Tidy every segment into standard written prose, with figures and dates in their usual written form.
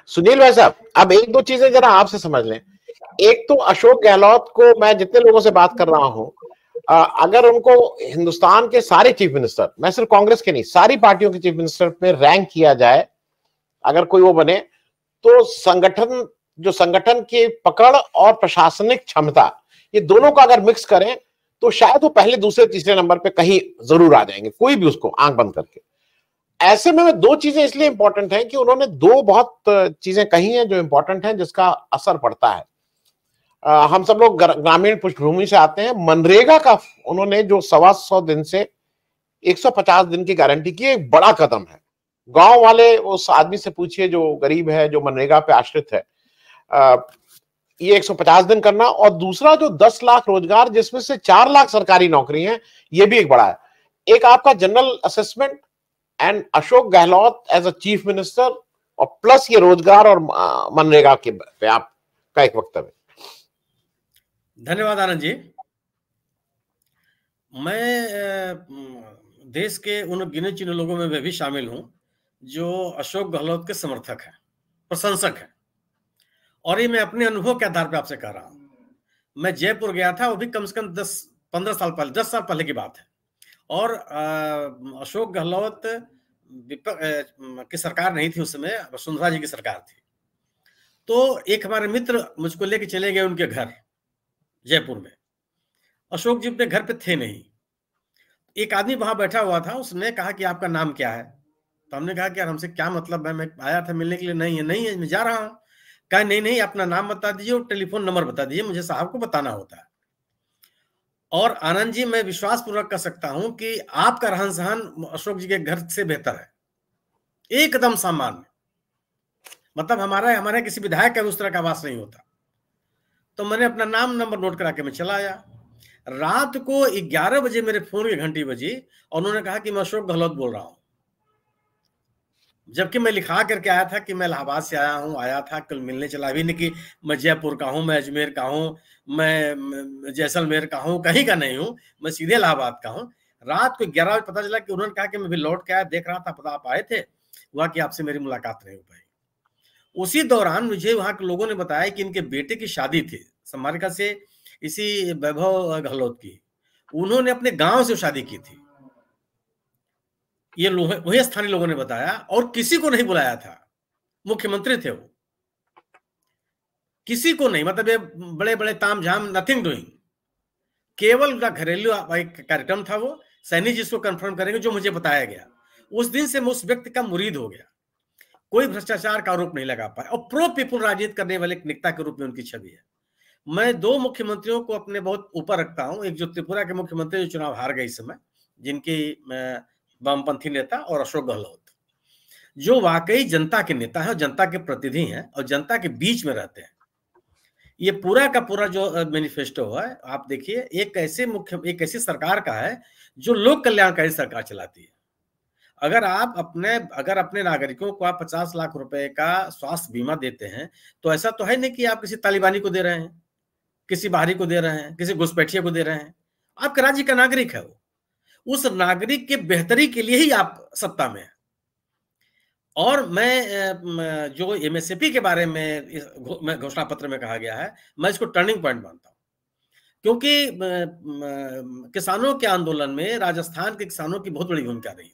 सुनील भाई साहब, अब एक दो चीजें जरा आपसे समझ लें। एक तो अशोक गहलोत को मैं जितने लोगों से बात कर रहा हूं, अगर उनको हिंदुस्तान के सारे चीफ मिनिस्टर, मैं सिर्फ कांग्रेस के नहीं सारी पार्टियों के चीफ मिनिस्टर पे रैंक किया जाए, अगर कोई वो बने, तो संगठन की पकड़ और प्रशासनिक क्षमता, ये दोनों को अगर मिक्स करें तो शायद वो पहले दूसरे तीसरे नंबर पे कहीं जरूर आ जाएंगे, कोई भी उसको आंख बंद करके। ऐसे में दो चीजें इसलिए इंपॉर्टेंट हैं कि उन्होंने दो बहुत चीजें कही हैं जो इंपॉर्टेंट हैं, जिसका असर पड़ता है। हम सब लोग ग्रामीण पृष्ठभूमि से आते हैं। मनरेगा का उन्होंने जो 125 दिन से 150 दिन की गारंटी की, एक बड़ा कदम है। गांव वाले उस आदमी से पूछिए जो गरीब है, जो मनरेगा पे आश्रित है, ये 150 दिन करना, और दूसरा जो 10 लाख रोजगार, जिसमें से 4 लाख सरकारी नौकरी हैं, ये भी एक बड़ा है। एक आपका general assessment and Ashok Gehlot as a chief minister, और प्लस ये रोजगार और मनरेगा के पे आपका एक वक्तव्य। धन्यवाद आनंद जी। मैं देश के उन गिने चुने लोगों में भी शामिल हूं जो अशोक गहलोत के समर्थक हैं, प्रशंसक हैं, और ये मैं अपने अनुभव के आधार पर आपसे कह रहा हूं। मैं जयपुर गया था, वो भी कम से कम 10-15 साल पहले, 10 साल पहले की बात है, और अशोक गहलोत की सरकार नहीं थी उस समय, वसुंधरा जी की सरकार थी। तो एक हमारे मित्र मुझको लेके चले गए उनके घर जयपुर में। अशोक जी अपने घर पे थे नहीं। एक आदमी वहां बैठा हुआ था, उसने कहा कि आपका नाम क्या है? तो हमने कहा कि यार हमसे क्या मतलब है, मैं आया था मिलने के लिए। नहीं है, नहीं है, मैं जा रहा हूं। कहा नहीं नहीं, अपना नाम बता दीजिए और टेलीफोन नंबर बता दीजिए, मुझे साहब को बताना होता है। और आनंद जी, मैं विश्वास पूर्वक कर सकता हूं कि आपका रहन सहन अशोक जी के घर से बेहतर है, एकदम सामान्य। मतलब हमारे किसी विधायक का उस तरह का आवास नहीं होता। तो मैंने अपना नाम नंबर नोट करा के मैं चला आया। रात को 11 बजे मेरे फोन की घंटी बजी और उन्होंने कहा कि मैं अशोक गहलोत बोल रहा हूं, जबकि मैं लिखा करके आया था कि मैं इलाहाबाद से आया था कल मिलने चला। अभी नहीं कि मैं जयपुर का हूं, मैं अजमेर का हूं, मैं जैसलमेर का हूं, कहीं का नहीं हूं, मैं सीधे इलाहाबाद का हूं। रात को 11 बजे पता चला कि उन्होंने कहा कि मैं भी लौट के आया, देख रहा था पता आप आए थे, हुआ कि आपसे मेरी मुलाकात नहीं हो पाई। उसी दौरान मुझे वहां के लोगों ने बताया कि इनके बेटे की शादी थी समारिका से, इसी वैभव गहलोत की। उन्होंने अपने गांव से शादी की थी, ये वही स्थानीय लोगों ने बताया, और किसी को नहीं बुलाया था। मुख्यमंत्री थे वो, किसी को नहीं, मतलब ये बड़े बड़े तामझाम, नथिंग डूइंग, केवल उनका घरेलू कार्यक्रम था वो। सैनी जी इसको कंफर्म करेंगे, जो मुझे बताया गया। उस दिन से मैं उस व्यक्ति का मुरीद हो गया। कोई भ्रष्टाचार का आरोप नहीं लगा पाया, और प्रो पीपुल राजनीति करने वाले एक नेता के रूप में उनकी छवि है। मैं दो मुख्यमंत्रियों को अपने बहुत ऊपर रखता हूं, एक जो त्रिपुरा के मुख्यमंत्री जो चुनाव हार गए इस समय, जिनकी वामपंथी नेता, और अशोक गहलोत, जो वाकई जनता के नेता है, जनता के प्रतिनिधि हैं और जनता के बीच में रहते हैं। ये पूरा का पूरा जो मैनिफेस्टो है, आप देखिए, एक ऐसी सरकार का है जो लोक कल्याणकारी सरकार चलाती है। अगर अपने नागरिकों को आप 50 लाख रुपए का स्वास्थ्य बीमा देते हैं, तो ऐसा तो है नहीं कि आप किसी तालिबानी को दे रहे हैं, किसी बाहरी को दे रहे हैं, किसी घुसपैठिए को दे रहे हैं। आपके राज्य का नागरिक है वो, उस नागरिक के बेहतरी के लिए ही आप सत्ता में हैं। और मैं जो एमएसपी के बारे में घोषणा पत्र में कहा गया है, मैं इसको टर्निंग पॉइंट मानता हूं, क्योंकि किसानों के आंदोलन में राजस्थान के किसानों की बहुत बड़ी भूमिका रही।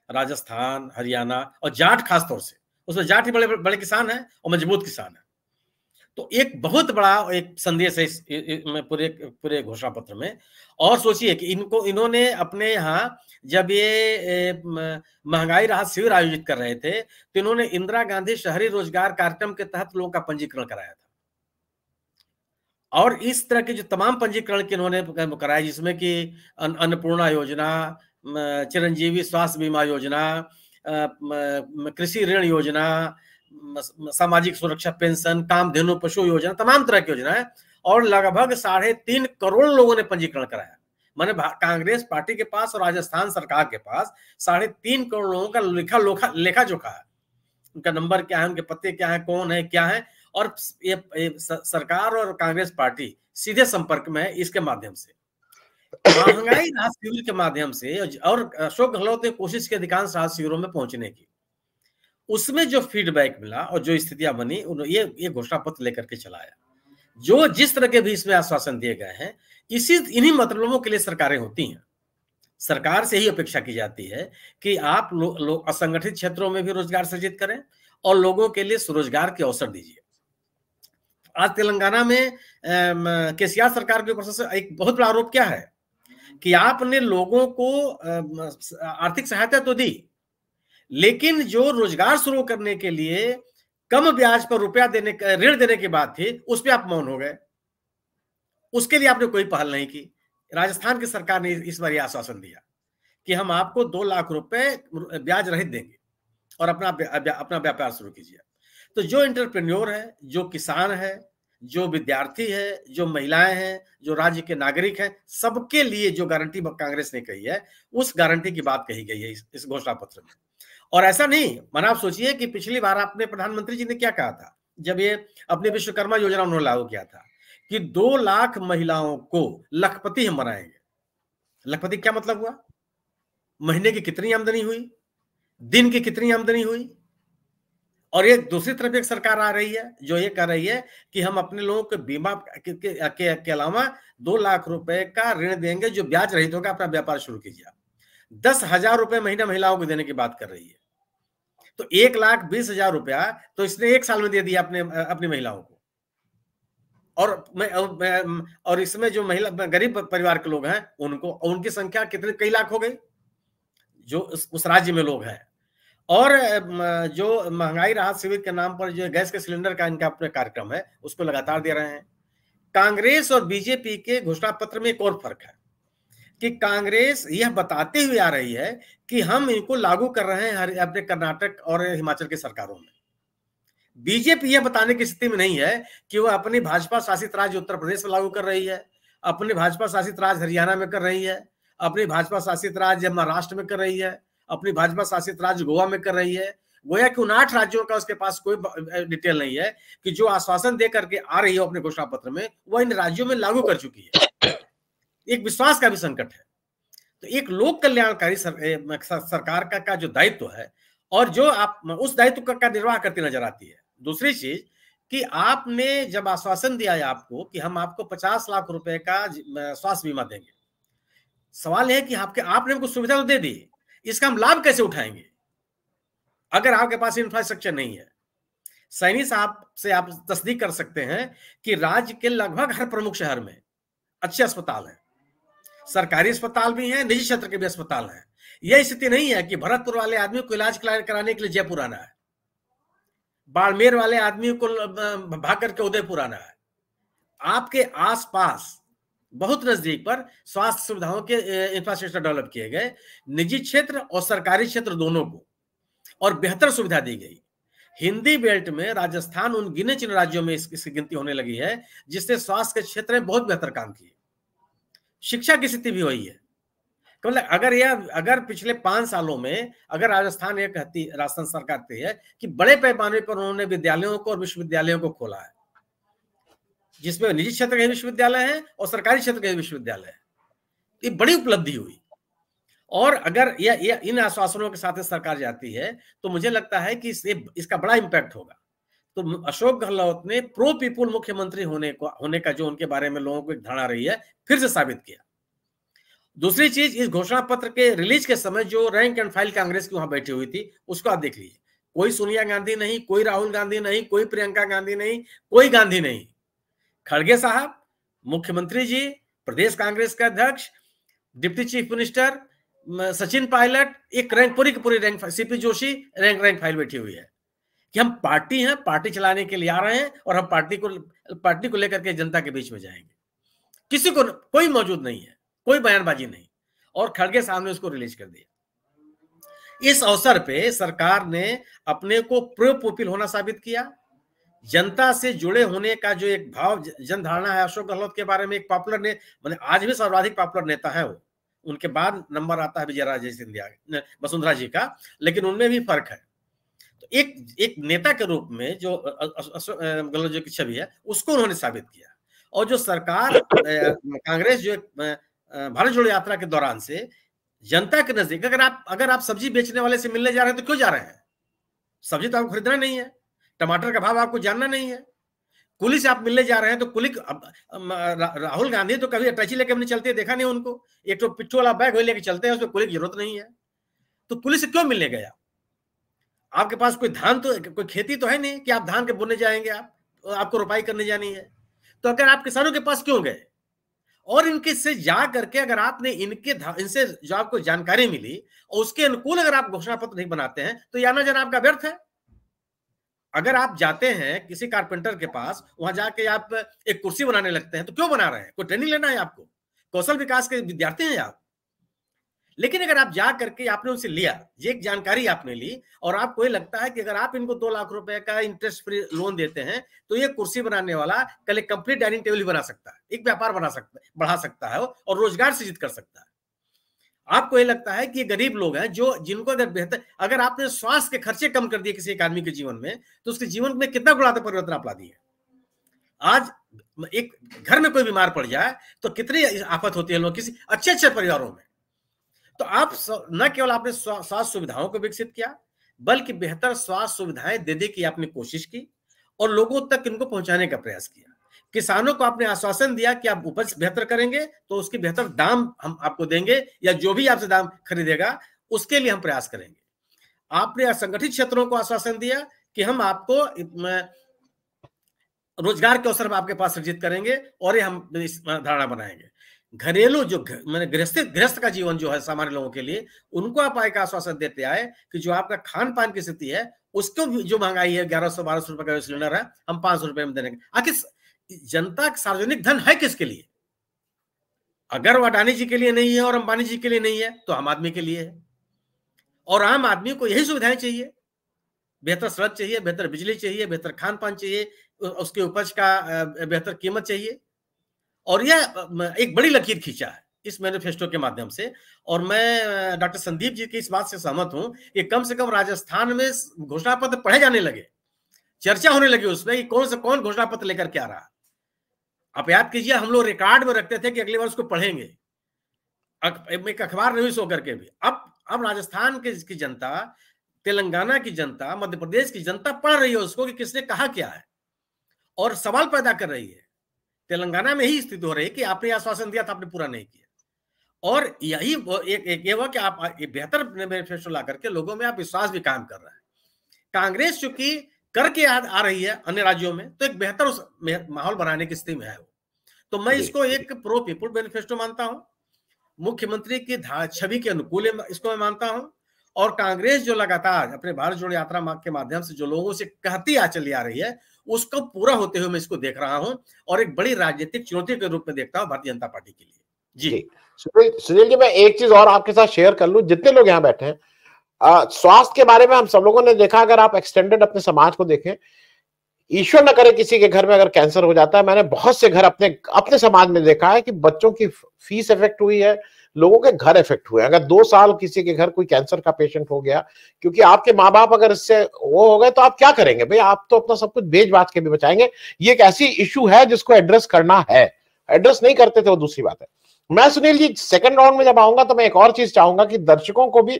राजस्थान, हरियाणा और जाट, खासतौर से उसमें जाट ही बड़े बड़े किसान हैं और मजबूत किसान है। तो एक बहुत बड़ा एक संदेश है इस पूरे घोषणा पत्र में। और सोचिए कि इन्होंने अपने यहाँ जब ये महंगाई राहत शिविर आयोजित कर रहे थे, तो इन्होंने इंदिरा गांधी शहरी रोजगार कार्यक्रम के तहत लोगों का पंजीकरण कराया था। और इस तरह के जो तमाम पंजीकरण के इन्होंने कराया, जिसमें कि अन्नपूर्णा योजना, चिरंजीवी स्वास्थ्य बीमा योजना, कृषि ऋण योजना, सामाजिक सुरक्षा पेंशन, कामधेनु पशु योजना, तमाम तरह की योजना है। और लगभग 3.5 करोड़ लोगों ने पंजीकरण कराया। माने कांग्रेस पार्टी के पास और राजस्थान सरकार के पास 3.5 करोड़ लोगों का लेखा जोखा है। उनका नंबर क्या है, उनके पत्ते क्या है, कौन है, क्या है, और ये सरकार और कांग्रेस पार्टी सीधे संपर्क में है इसके माध्यम से। महंगाई राहत शिविर के माध्यम से, और अशोक गहलोत ने कोशिश की अधिकांश राहत शिविरों में पहुंचने की, उसमें जो फीडबैक मिला और जो स्थितियां बनी, ये घोषणा पत्र लेकर के चलाया। जो जिस तरह के भी इसमें आश्वासन दिए गए हैं, इन्हीं मतलबों के लिए सरकारें होती हैं। सरकार से ही अपेक्षा की जाती है कि आप असंगठित क्षेत्रों में भी रोजगार सृजित करें और लोगों के लिए स्वरोजगार के अवसर दीजिए। आज तेलंगाना में केसीआर सरकार के ऊपर से एक बहुत बड़ा आरोप क्या है कि आपने लोगों को आर्थिक सहायता तो दी, लेकिन जो रोजगार शुरू करने के लिए कम ब्याज पर ऋण देने की बात थी, उस पर आप मौन हो गए। उसके लिए आपने कोई पहल नहीं की। राजस्थान की सरकार ने इस बार यह आश्वासन दिया कि हम आपको 2 लाख रुपए ब्याज रहित देंगे और अपना व्यापार शुरू कीजिए। तो जो एंटरप्रेन्योर है, जो किसान है, जो विद्यार्थी है, जो महिलाएं हैं, जो राज्य के नागरिक हैं, सबके लिए जो गारंटी कांग्रेस ने कही है, उस गारंटी की बात कही गई है इस घोषणा पत्र में। और ऐसा नहीं, मन आप सोचिए कि पिछली बार आपने प्रधानमंत्री जी ने क्या कहा था जब ये अपनी विश्वकर्मा योजना उन्होंने लागू किया था कि 2 लाख महिलाओं को लखपति हम बनाएंगे। लखपति क्या मतलब हुआ? महीने की कितनी आमदनी हुई, दिन की कितनी आमदनी हुई। और एक दूसरी तरफ एक सरकार आ रही है जो ये कह रही है कि हम अपने लोगों को बीमा के अलावा 2 लाख रुपए का ऋण देंगे जो ब्याज रहित होगा, अपना व्यापार शुरू कीजिए। 10,000 रुपए महीना महिलाओं को देने की बात कर रही है। तो 1,20,000 रुपया तो इसने 1 साल में दे दिया अपनी महिलाओं को। और इसमें जो महिला गरीब परिवार के लोग हैं उनकी संख्या कितने, कई लाख हो गई जो उस राज्य में लोग हैं। और जो महंगाई राहत शिविर के नाम पर जो गैस के सिलेंडर का इनका अपना कार्यक्रम है उसको लगातार दे रहे हैं। कांग्रेस और बीजेपी के घोषणा पत्र में एक और फर्क है कि कांग्रेस यह बताते हुए आ रही है कि हम इनको लागू कर रहे हैं अपने कर्नाटक और हिमाचल की सरकारों में। बीजेपी यह बताने की स्थिति में नहीं है कि वह अपनी भाजपा शासित राज्य उत्तर प्रदेश में लागू कर रही है, अपने भाजपा शासित राज्य हरियाणा में कर रही है, अपनी भाजपा शासित राज्य महाराष्ट्र में कर रही है, अपनी भाजपा शासित राज्य गोवा में कर रही है। गोया कि उन 8 राज्यों का उसके पास कोई डिटेल नहीं है कि जो आश्वासन दे करके आ रही है अपने घोषणा पत्र में, वह इन राज्यों में लागू कर चुकी है। एक विश्वास का भी संकट है। तो एक लोक कल्याणकारी सरकार का जो दायित्व है और जो आप उस दायित्व का निर्वाह करती नजर आती है। दूसरी चीज कि आपने जब आश्वासन दिया है आपको कि हम आपको 50 लाख रुपए का स्वास्थ्य बीमा देंगे, सवाल है कि आपने हमको सुविधा तो दे दी, इसका हम लाभ कैसे उठाएंगे अगर आपके पास इंफ्रास्ट्रक्चर नहीं है। सैनी साहब से आप तस्दीक कर सकते हैं कि राज्य के लगभग हर प्रमुख शहर में अच्छे अस्पताल हैं, सरकारी अस्पताल भी हैं, निजी क्षेत्र के भी अस्पताल हैं। यह स्थिति नहीं है कि भरतपुर वाले आदमी को इलाज कराने के लिए जयपुर आना है, बाड़मेर वाले आदमी को भाग करके उदयपुर आना है। आपके आसपास बहुत नजदीक पर स्वास्थ्य सुविधाओं के इंफ्रास्ट्रक्चर डेवलप किए गए, निजी क्षेत्र और सरकारी क्षेत्र दोनों को, और बेहतर सुविधा दी गई। हिंदी बेल्ट में राजस्थान उन गिने चुने राज्यों में इसकी गिनती होने लगी है जिसने स्वास्थ्य के क्षेत्र में बहुत बेहतर काम किए। शिक्षा की स्थिति भी वही है। मतलब अगर पिछले 5 सालों में अगर राजस्थान सरकार कहती है कि बड़े पैमाने पर उन्होंने विद्यालयों को और विश्वविद्यालयों को खोला है, जिसमें निजी क्षेत्र के विश्वविद्यालय हैं और सरकारी क्षेत्र के विश्वविद्यालय हैं, ये बड़ी उपलब्धि हुई। और अगर इन आश्वासनों के साथ सरकार जाती है तो मुझे लगता है कि इसका बड़ा इंपैक्ट होगा। तो अशोक गहलोत ने प्रो पीपुल मुख्यमंत्री होने का जो उनके बारे में लोगों को एक धारणा रही है, फिर से साबित किया। दूसरी चीज, इस घोषणा पत्र के रिलीज के समय जो रैंक एंड फाइल कांग्रेस की वहां बैठी हुई थी उसको आप देख लीजिए। कोई सोनिया गांधी नहीं, कोई राहुल गांधी नहीं, कोई प्रियंका गांधी नहीं, कोई गांधी नहीं। खड़गे साहब, मुख्यमंत्री जी, प्रदेश कांग्रेस के अध्यक्ष, deputy chief minister Sachin Pilot, एक रैंक पूरी rank, CP Joshi rank file बैठी हुई है कि हम पार्टी हैं, पार्टी चलाने के लिए आ रहे हैं और हम पार्टी को लेकर के जनता के बीच में जाएंगे। किसी को कोई मौजूद नहीं है, कोई बयानबाजी नहीं, और खड़गे साहब ने उसको रिलीज कर दिया। इस अवसर पे सरकार ने अपने को प्रो पीपुल होना साबित किया। जनता से जुड़े होने का जो एक भाव जन धारणा है अशोक गहलोत के बारे में, एक पॉपुलर आज भी सर्वाधिक पॉपुलर नेता है वो। उनके बाद नंबर आता है विजयराजे सिंधिया, वसुंधरा जी का, लेकिन उनमें भी फर्क है। तो एक नेता के रूप में जो गहलोत जी की छवि है उसको उन्होंने साबित किया। और जो सरकार कांग्रेस जो भारत जोड़ो यात्रा के दौरान से जनता के नजदीक अगर आप सब्जी बेचने वाले से मिलने जा रहे हैं तो क्यों जा रहे हैं? सब्जी तो आपको खरीदना नहीं है, टमाटर का भाव आपको जानना नहीं है। कुली से आप मिलने जा रहे हैं तो कुली, राहुल गांधी तो कभी अटैची लेके हमने चलते देखा नहीं उनको, एक तो पिट्ठू वाला बैग लेके चलते हैं, उसमें कुली की जरूरत नहीं है। तो पुलिस से क्यों मिलने गया? आपके पास कोई धान तो, कोई खेती तो है नहीं कि आप धान के बोने जाएंगे, आपको रोपाई करने जानी है। तो अगर आप किसानों के पास क्यों गए? और इनके से जा करके अगर आपने इनसे जो आपको जानकारी मिली और उसके अनुकूल अगर आप घोषणा पत्र नहीं बनाते हैं तो ये आना जाना आपका व्यर्थ है। अगर आप जाते हैं किसी कारपेंटर के पास, वहां जाके आप एक कुर्सी बनाने लगते हैं तो क्यों बना रहे हैं? कोई ट्रेनिंग लेना है आपको? कौशल विकास के विद्यार्थी हैं आप। लेकिन अगर आप जा करके आपने उनसे लिया, ये एक जानकारी आपने ली और आपको ये लगता है कि अगर आप इनको 2 लाख रुपए का इंटरेस्ट फ्री लोन देते हैं तो ये कुर्सी बनाने वाला कल एक कंप्लीट डाइनिंग टेबल बना सकता है, एक व्यापार बना सकता है, बढ़ा सकता है और रोजगार सृजित कर सकता है। आपको ये लगता है कि ये गरीब लोग हैं जिनको अगर बेहतर, अगर आपने स्वास्थ्य के खर्चे कम कर दिए किसी एक आदमी के जीवन में तो उसके जीवन में कितना गुणात्मक परिवर्तन आप ला दिए। आज एक घर में कोई बीमार पड़ जाए तो कितनी आफत होती है लोग किसी अच्छे परिवारों में। तो आप न केवल आपने स्वास्थ्य सुविधाओं को विकसित किया बल्कि बेहतर स्वास्थ्य सुविधाएं देने की आपने कोशिश की और लोगों तक इनको पहुंचाने का प्रयास किया। किसानों को आपने आश्वासन दिया कि आप उपज बेहतर करेंगे तो उसके बेहतर दाम हम आपको देंगे, या जो भी आपसे दाम खरीदेगा उसके लिए हम प्रयास करेंगे। आपने असंगठित क्षेत्रों को आश्वासन दिया कि हम आपको रोजगार के अवसर आपके पास सृजित करेंगे और ये हम धारणा बनाएंगे। घरेलू जो मैंने गृहस्थ का जीवन जो है सामान्य लोगों के लिए, उनको आप एक आश्वासन देते आए कि जो आपका खान पान की स्थिति है उसको जो महंगाई है 1100-1200 रुपए का सिलेंडर है, हम 500 रुपए में देंगे। आखिर जनता का सार्वजनिक धन है किसके लिए? अगर वो अडानी जी के लिए नहीं है और अंबानी जी के लिए नहीं है तो आम आदमी के लिए है। और आम आदमी को यही सुविधाएं चाहिए, बेहतर सड़क चाहिए, बेहतर बिजली चाहिए, बेहतर खान पान चाहिए, उसके उपज का बेहतर कीमत चाहिए। और यह एक बड़ी लकीर खींचा है इस मैनिफेस्टो के माध्यम से। और मैं डॉक्टर संदीप जी की इस बात से सहमत हूं कि कम से कम राजस्थान में घोषणा पत्र पढ़े जाने लगे, चर्चा होने लगी उसमें कि कौन घोषणा पत्र लेकर के आ रहा। आप याद कीजिए, हम लोग रिकॉर्ड में रखते थे कि अगली बार उसको पढ़ेंगे, एक अखबार रिव्यूज होकर के भी। अब राजस्थान की जनता, तेलंगाना की जनता, मध्य प्रदेश की जनता पढ़ रही है उसको कि किसने कहा क्या है और सवाल पैदा कर रही है। तेलंगाना में ही स्थिति हो रही है कि आपने आश्वासन दिया था, आपने पूरा नहीं किया। और यही एक ये हुआ कि आप बेहतर मैनिफेस्टो ला करके लोगों में आप विश्वास भी कायम कर रहे हैं। कांग्रेस चूंकि करके आ रही है अन्य राज्यों में तो एक बेहतर माहौल बनाने की स्थिति में है वो। तो मैं इसको एक प्रो पीपुल मैनिफेस्टो मानता हूं, मुख्यमंत्री की छवि के अनुकूल इसको मैं मानता हूं। और कांग्रेस जो लगातार अपने भारत जोड़ो यात्रा के माध्यम से जो लोगों से कहती चली आ रही है उसको पूरा होते हुए मैं इसको देख रहा हूं और एक बड़ी राजनीतिक चुनौती के रूप में देखता हूं भारतीय जनता पार्टी के लिए। जी सुनील जी, मैं एक चीज और आपके साथ शेयर कर लूं, जितने लोग यहाँ बैठे हैं, स्वास्थ्य के बारे में हम सब लोगों ने देखा, अगर आप एक्सटेंडेड अपने समाज को देखें, ईश्वर न करे किसी के घर में अगर कैंसर हो जाता है, मैंने बहुत से घर अपने समाज में देखा है कि बच्चों की फीस इफेक्ट हुई है, लोगों के घर इफेक्ट हुए। अगर 2 साल किसी के घर कोई कैंसर का पेशेंट हो गया, क्योंकि आपके माँ बाप अगर इससे वो हो गए तो आप क्या करेंगे भाई? आप तो अपना सब कुछ बेच बाच के भी बचाएंगे। ये एक ऐसी इशू है जिसको एड्रेस करना है, एड्रेस नहीं करते थे वो दूसरी बात है। मैं सुनील जी सेकंड राउंड में जब आऊंगा तो मैं एक और चीज चाहूंगा कि दर्शकों को भी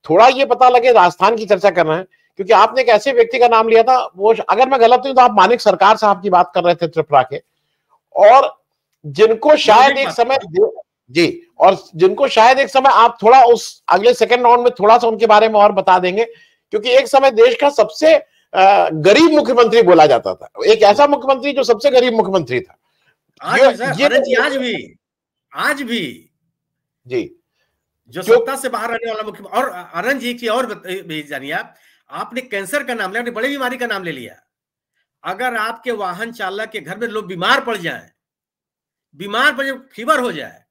थोड़ा ये पता लगे, राजस्थान की चर्चा करना है, क्योंकि आपने एक ऐसे व्यक्ति का नाम लिया था, वो अगर मैं गलत हूं तो आप मानिक सरकार साहब की बात कर रहे थे त्रिपुरा के, और जिनको शायद एक समय जी, और जिनको शायद एक समय आप थोड़ा उस अगले सेकंड राउंड में थोड़ा सा उनके बारे में और बता देंगे, क्योंकि एक समय देश का सबसे गरीब मुख्यमंत्री बोला जाता था, एक ऐसा मुख्यमंत्री जो सबसे गरीब मुख्यमंत्री था। आज भी जी जो सत्ता से बाहर रहने वाला मुख्यमंत्री। और आनंद जी की और जानिए, आपने कैंसर का नाम लिया, आपने बड़ी बीमारी का नाम ले लिया। अगर आपके वाहन चालक के घर में लोग बीमार पड़ जाए, फीवर हो जाए,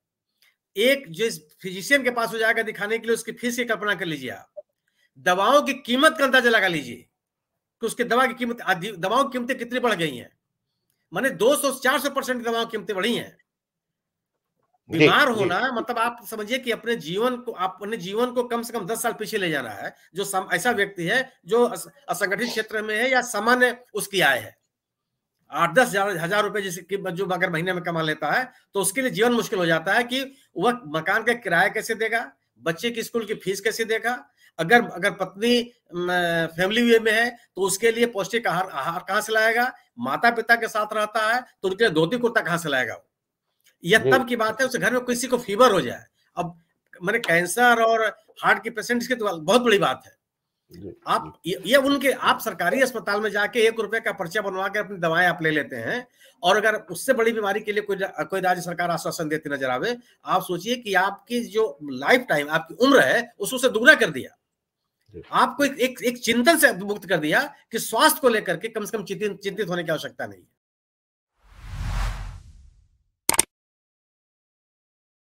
एक जिस फिजिशियन के पास हो जाएगा दिखाने के लिए, उसकी फीस की कल्पना कर लीजिए आप। दवाओं की कीमत का अंदाजा लगा लीजिए कि उसके दवाओं की कीमतें कितनी बढ़ गई हैं। माने 200-400% दवाओं की कीमतें बढ़ी हैं। बीमार होना मतलब आप समझिए कि अपने जीवन को कम से कम 10 साल पीछे ले जाना है, जो ऐसा व्यक्ति है जो असंगठित क्षेत्र में है या सामान्य उसकी आय है। 8-10 हजार रुपए जैसे कि जो अगर महीने में कमा लेता है तो उसके लिए जीवन मुश्किल हो जाता है कि वह मकान का किराया कैसे देगा, बच्चे की स्कूल की फीस कैसे देगा, अगर पत्नी फैमिली में है तो उसके लिए पौष्टिक आहार कहां से लाएगा, माता पिता के साथ रहता है तो उनके लिए धोती कुर्ता कहां से लाएगा। यह तब की बात है उस घर में किसी को फीवर हो जाए, अब मैंने कैंसर और हार्ट के पेशेंट्स की तो बहुत बड़ी बात है। आप ये उनके आप सरकारी अस्पताल में जाके 1 रुपए का पर्चा बनवा के अपनी दवाएं आप ले लेते हैं, और अगर उससे बड़ी बीमारी के लिए कोई राज्य सरकार आश्वासन देती नजर आवे, आप सोचिए कि आपकी जो लाइफ टाइम आपकी उम्र है उसको दुगना कर दिया, आपको एक चिंतन से मुक्त कर दिया कि स्वास्थ्य को लेकर के कम से कम चिंतित होने की आवश्यकता नहीं है।